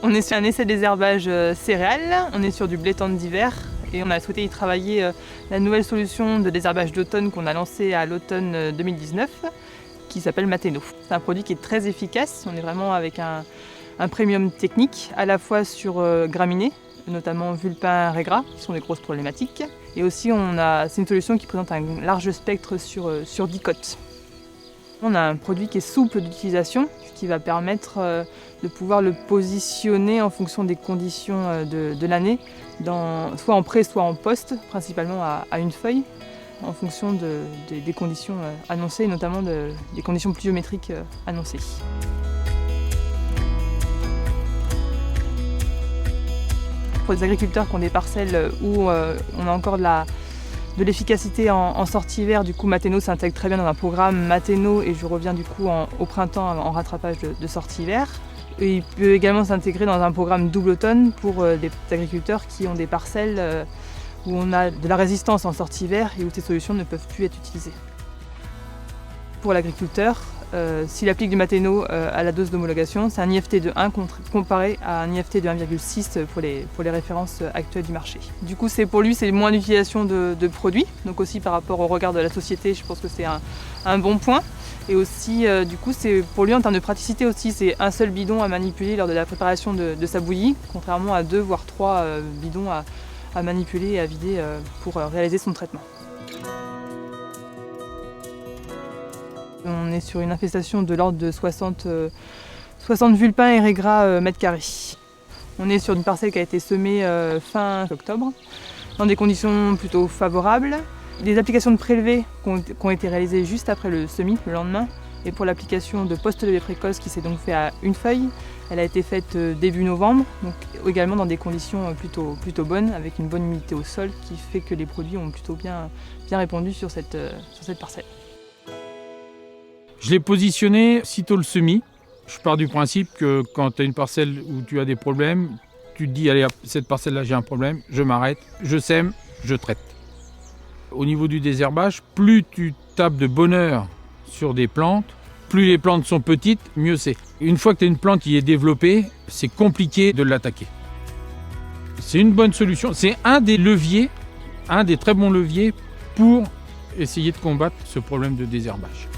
On est sur un essai de désherbage céréales, on est sur du blé tendre d'hiver et on a souhaité y travailler la nouvelle solution de désherbage d'automne qu'on a lancée à l'automne 2019 qui s'appelle Mateno. C'est un produit qui est très efficace, on est vraiment avec un premium technique à la fois sur graminées, notamment vulpin, régras, qui sont des grosses problématiques. Et aussi c'est une solution qui présente un large spectre sur 10 côtes. On a un produit qui est souple d'utilisation, ce qui va permettre de pouvoir le positionner en fonction des conditions de l'année, soit en pré, soit en post, principalement à une feuille, en fonction des conditions annoncées, notamment des conditions pluviométriques annoncées. Pour les agriculteurs qui ont des parcelles où on a encore de l'efficacité en sortie hiver, du coup Mateno s'intègre très bien dans un programme Mateno et je reviens du coup au printemps en rattrapage de sortie hiver. Et il peut également s'intégrer dans un programme double automne pour des agriculteurs qui ont des parcelles où on a de la résistance en sortie hiver et où ces solutions ne peuvent plus être utilisées. Pour l'agriculteur, s'il applique du Mateno à la dose d'homologation, c'est un IFT de 1 comparé à un IFT de 1,6 pour les références actuelles du marché. Du coup, pour lui, c'est moins d'utilisation de produits, donc aussi par rapport au regard de la société, je pense que c'est un bon point. Et aussi, du coup, pour lui, en termes de praticité aussi, c'est un seul bidon à manipuler lors de la préparation de sa bouillie, contrairement à 2 voire 3 bidons à manipuler et à vider pour réaliser son traitement. On est sur une infestation de l'ordre de 60 vulpins et régras mètre carré. On est sur une parcelle qui a été semée fin octobre, dans des conditions plutôt favorables. Des applications de prélevés qui ont été réalisées juste après le semis, le lendemain. Et pour l'application de post-levée précoce qui s'est donc fait à une feuille, elle a été faite début novembre, donc également dans des conditions plutôt bonnes, avec une bonne humidité au sol qui fait que les produits ont plutôt bien répondu sur cette parcelle. Je l'ai positionné sitôt le semis. Je pars du principe que quand tu as une parcelle où tu as des problèmes, tu te dis allez, cette parcelle-là j'ai un problème, je m'arrête, je sème, je traite. Au niveau du désherbage, plus tu tapes de bonne heure sur des plantes, plus les plantes sont petites, mieux c'est. Une fois que tu as une plante qui est développée, c'est compliqué de l'attaquer. C'est une bonne solution, c'est un des leviers, un des très bons leviers pour essayer de combattre ce problème de désherbage.